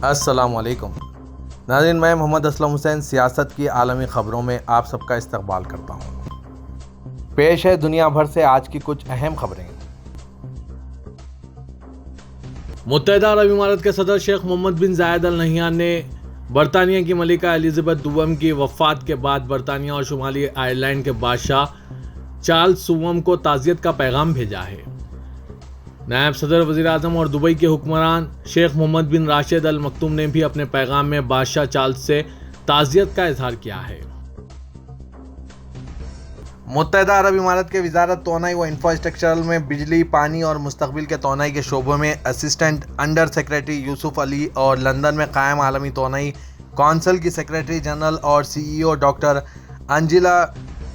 अस्सलामुअलैकुम नाज़रीन, मैं मोहम्मद असलम हुसैन सियासत की आलमी ख़बरों में आप सबका इस्तकबाल करता हूँ। पेश है दुनिया भर से आज की कुछ अहम खबरें। मुत्तहिदा अरब इमारात के सदर शेख मोहम्मद बिन जायद अल नहियान ने बरतानिया की मलिका एलिज़ाबेथ दुवम की वफ़ात के बाद बरतानिया और शुमाली आयरलैंड के बादशाह चार्ल्स सुवम को ताज़ियत का पैगाम भेजा है। नायब सदर वज़ीर आज़म और दुबई के हुक्मरान शेख मोहम्मद बिन राशिद अल मक्तूम ने भी अपने पैगाम में बादशाह चार्ल्स से ताज़ियत का इजहार किया है। मुत्तहिदा अरब इमारात के वज़ारत तोनाई व इंफ्रास्ट्रक्चरल में बिजली, पानी और मुस्तकबिल के तोनाई के शोबों में assistant under secretary Yusuf Ali और लंदन में कायम आलमी तोनाई कौंसिल की सेक्रेटरी जनरल और CEO डॉक्टर अंजिला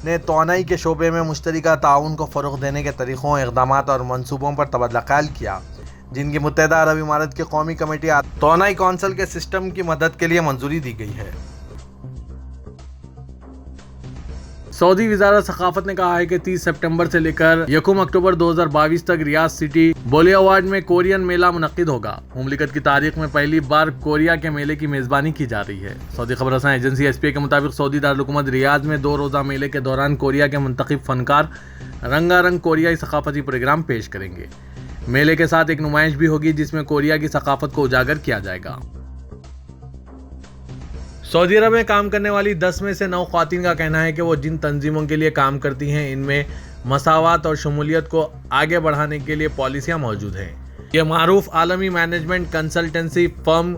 ने तोनाई के शोबे में मुश्तरका ताउन को फ़रोग़ देने के तरीक़ों, इक़दामात और मनसूबों पर तबादला ख्याल किया, जिनकी मुत्तहिदा अरब इमारात की कौमी कमेटी तोनाई कौंसिल के सिस्टम की मदद के लिए मंजूरी दी गई है। सऊदी वज़ारत सकाफत ने कहा है कि 30 सितंबर से लेकर 1 अक्टूबर 2022 तक रियाद सिटी बोलीवार्ड में कोरियन मेला मुनक्किद होगा। मुमलिकत की तारीख में पहली बार कोरिया के मेले की मेज़बानी की जा रही है। सऊदी खबरसां एजेंसी SPA के मुताबिक सऊदी दारुल रियाद में 2 रोज़ा मेले के दौरान कोरिया के मुंतखब फनकार रंगारंग कोरियाई सकाफती प्रोग्राम पेश करेंगे। मेले के साथ एक नुमाइश भी होगी जिसमें कोरिया की सकाफत को उजागर किया जाएगा। सऊदी अरब में काम करने वाली 10 में से 9 ख़वातीन का कहना है कि वो जिन तंजीमों के लिए काम करती हैं इनमें मसावात और शमूलियत को आगे बढ़ाने के लिए पॉलिसियां मौजूद हैं। ये मारूफ आलमी मैनेजमेंट कंसल्टेंसी फर्म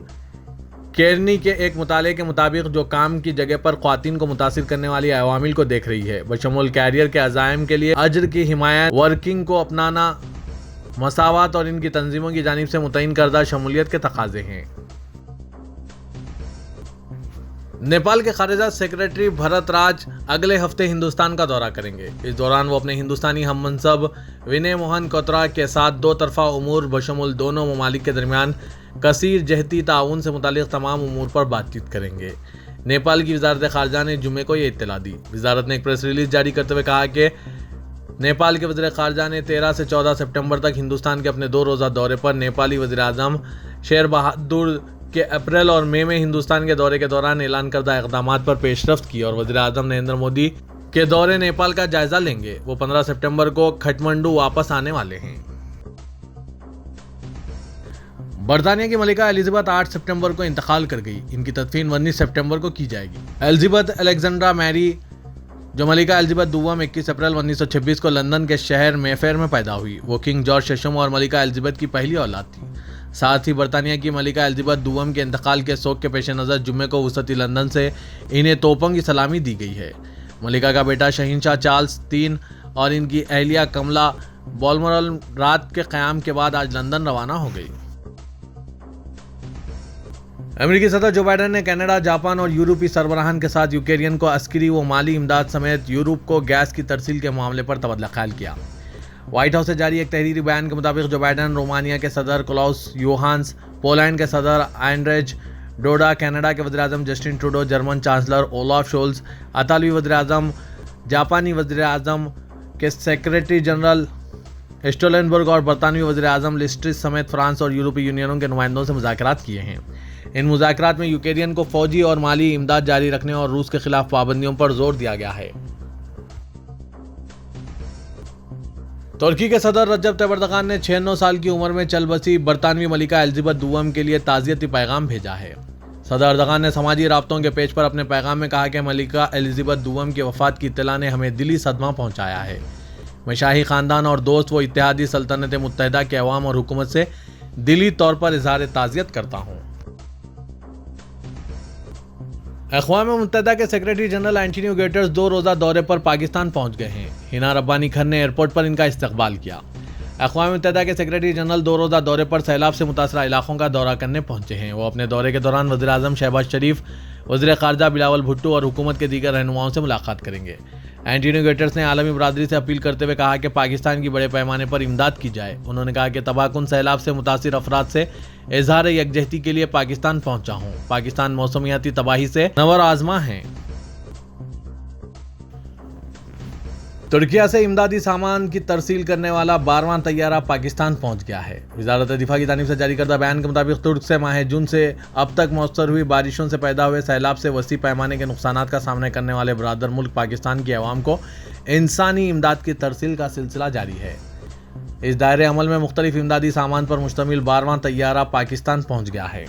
केरनी के एक मुताले के मुताबिक जो काम की जगह पर ख़वातीन को मुतासिर करने वाली अवामिल को देख रही है, बशमूल कैरियर के अज़ाइम के लिए अज्र की हिमायत, वर्किंग को अपनाना, मसावात और इनकी तंजीमों की जानिब से मुतय्यन करदा शमूलियत के तकाज़े हैं। नेपाल के खारिजा सेक्रेटरी भरत राज अगले हफ्ते हिंदुस्तान का दौरा करेंगे। इस दौरान वो अपने हिंदुस्तानी हममनसब विनय मोहन कोत्रा के साथ 2 तरफ़ा उमूर बशमूल दोनों ममालिक के दरमियान कसीर जहती ताउन से मुतालिक तमाम उमूर पर बातचीत करेंगे। नेपाल की वज़ारत ख़ारजा ने जुमे को ये इत्तला दी। वज़ारत ने एक प्रेस रिलीज जारी करते हुए कहा कि नेपाल के वज़ीर ख़ारजा ने 13 से 14 सितंबर तक हिंदुस्तान के अपने 2 रोज़ा दौरे पर नेपाली वज़ीर आज़म शेर बहादुर के अप्रैल और मई में हिंदुस्तान के दौरे के दौरान ऐलान करदा इक़दामात पर पेशरफ्त की और वज़ीर आज़म नरेंद्र मोदी के दौरे नेपाल का जायजा लेंगे। वो 15 सितंबर को खटमंडू वापस आने वाले हैं। बरतानिया की मलिका एलिज़ाबेथ 8 सितंबर को इंतकाल कर गई। इनकी तदफीन 19 सितंबर को की जाएगी। एलिज़ाबेथ अलेक्जेंड्रा मैरी जो मलिका एलिज़ाबेथ दुवम 21 अप्रैल 1926 को लंदन के शहर मेफेयर में पैदा हुई। वो किंग जॉर्ज छठम और मलिका एलिज़ाबेथ की पहली औलाद थी। साथ ही बरतानिया की मलिका एलिज़ाबेथ दुवम के इंतकाल के शोक के पेश नज़र जुम्मे को वसती लंदन से इन्हें तोपों की सलामी दी गई है। मलिका का बेटा शहीनशाह चार्ल्स III और इनकी अहलिया कमला बाल्मोरल रात के क़याम के बाद आज लंदन रवाना हो गई। अमेरिकी सदर जो बाइडन ने कनाडा, जापान और यूरोपीय सरबराहान के साथ यूक्रेन को अस्करी व माली इमदाद समेत यूरोप को गैस की तरसील के मामले पर तबादला ख्याल किया। व्हाइट हाउस से जारी एक तहरीरी बयान के मुताबिक जो बाइडन रोमानिया के सदर क्लाउस योहान्स, पोलैंड के सदर आंड्रेज डोडा, कनाडा के वज़ीर-ए-आज़म Justin Trudeau, German chancellor Olaf Scholz, इतालवी वज़ीर-ए-आज़म, जापानी वज़ीर-ए-आज़म के सेक्रेटरी जनरल स्टोलनबर्ग और बरतानवी वज़ीर-ए-आज़म लिस्ट्रिस समेत फ्रांस और यूरोपीय यूनियनों के नुमाइंदों से मुज़ाकरात किए हैं। इन मुज़ाकरात में यूक्रेन को फौजी और माली इमदाद जारी रखने और रूस के खिलाफ पाबंदियों पर जोर दिया गया है। तुर्की के सदर रजब तैयब एर्दोगान ने 96 साल की उम्र में चल बसी बरतानवी मलिका एलिज़ाबेथ दुवम के लिए ताज़ियती पैगाम भेजा है। सदर एर्दोगान ने समाजी राब्तों के पेज पर अपने पैगाम में कहा कि मलिका एलिज़ाबेथ दुवम की वफ़ात की इत्तला ने हमें दिली सदमा पहुँचाया है। मैं शाही ख़ानदान और दोस्त व इत्तेहादी सल्तनत मुत्तहिदा के अवाम और हुकूमत से दिली तौर पर इज़हार ताज़ियत करता हूँ। अक़वाम मुत्तहिदा के सेक्रेटरी जनरल एंटोनियो गुटेरेस 2 रोज़ा दौरे पर पाकिस्तान पहुंच गए हैं। हिना रब्बानी खान ने एयरपोर्ट पर इनका इस्तकबाल किया। अक़वाम मुत्तहिदा के सेक्रेटरी जनरल 2 रोज़ा दौरे पर सैलाब से मुतासरा इलाकों का दौरा करने पहुंचे हैं। वो अपने दौरे के दौरान वज़ीर आज़म शहबाज शरीफ, वज़ीर ख़ारजा बिलावल भुट्टो और हुकूमत के दीगर रहनुमाओं से मुलाकात करेंगे। एंटोनियो गुटेरेस ने आलमी बरादरी से अपील करते हुए कहा कि पाकिस्तान की बड़े पैमाने पर इमदाद की जाए। उन्होंने कहा कि तबाहकुन सैलाब से मुतासिर अफराद से इज़हार यकजहती के लिए पाकिस्तान पहुंचा हूँ। पाकिस्तान मौसमियाती तबाही से नवर आजमा है। तुर्किया से इमदादी सामान की तरसील करने वाला 12वां तैयारा पाकिस्तान पहुंच गया है। वजारत दिफा की जानिब से जारी करदा बयान के मुताबिक तुर्क से माह जून से अब तक मौसर हुई बारिशों से पैदा हुए सैलाब से वसी पैमाने के नुकसानात का सामना करने वाले बरादर मुल्क पाकिस्तान की अवाम को इंसानी इमदाद की तरसील का सिलसिला जारी है। इस दायरे अमल में मुख्तलिफ इमदादी सामान पर मुश्तमिल 12वां तैयारा पाकिस्तान पहुंच गया है।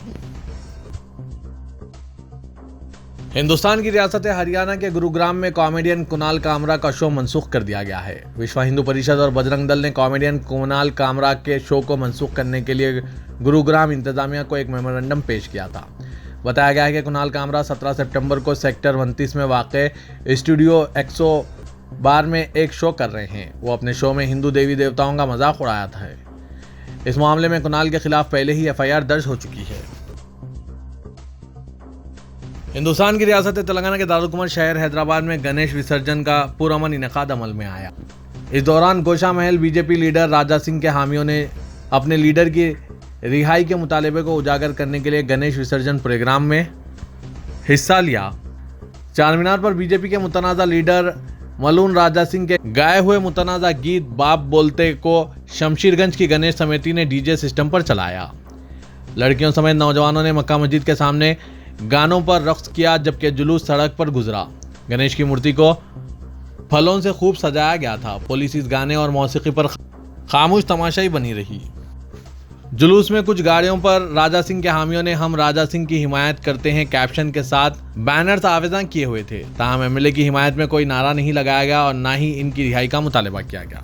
हिंदुस्तान की रियासत हरियाणा के गुरुग्राम में कॉमेडियन कुणाल कामरा का शो मनसूख कर दिया गया है। विश्व हिंदू परिषद और बजरंग दल ने कॉमेडियन कुणाल कामरा के शो को मनसूख करने के लिए गुरुग्राम इंतजामिया को एक मेमोरेंडम पेश किया था। बताया गया है कि कुणाल कामरा 17 सितंबर को सेक्टर 29 में वाक़ स्टूडियो एक्सो बार में एक शो कर रहे हैं। वो अपने शो में हिंदू देवी देवताओं का मजाक उड़ाया था। इस मामले में कुणाल के खिलाफ पहले ही FIR दर्ज हो चुकी है। हिंदुस्तान की रियासत तेलंगाना के दारुलकुमर शहर हैदराबाद में गणेश विसर्जन का पुरअमन इनेकाद अमल में आया। इस दौरान गोशा महल बीजेपी लीडर राजा सिंह के हामियों ने अपने लीडर की रिहाई के मुतालबे को उजागर करने के लिए गणेश विसर्जन प्रोग्राम में हिस्सा लिया। चारमीनार पर बीजेपी के मुतनाज़ा लीडर मलून राजा सिंह के गाए हुए मुतनाज़ा गीत बाप बोलते को शमशीरगंज की गणेश समिति ने DJ सिस्टम पर चलाया। लड़कियों समेत नौजवानों ने मक्का मस्जिद के सामने गानों पर रक्स किया, जबकि जुलूस सड़क पर गुजरा। गणेश की मूर्ति को फलों से खूब सजाया गया था। पुलिस इस गाने और मौसीकी पर खामोश तमाशाई बनी रही। जुलूस में कुछ गाड़ियों पर राजा सिंह के हामियों ने हम राजा सिंह की हिमायत करते हैं कैप्शन के साथ बैनर्स आवेदन किए हुए थे। ताहम MLA की हिमायत में कोई नारा नहीं लगाया गया और ना ही इनकी रिहाई का मुतालबा किया गया।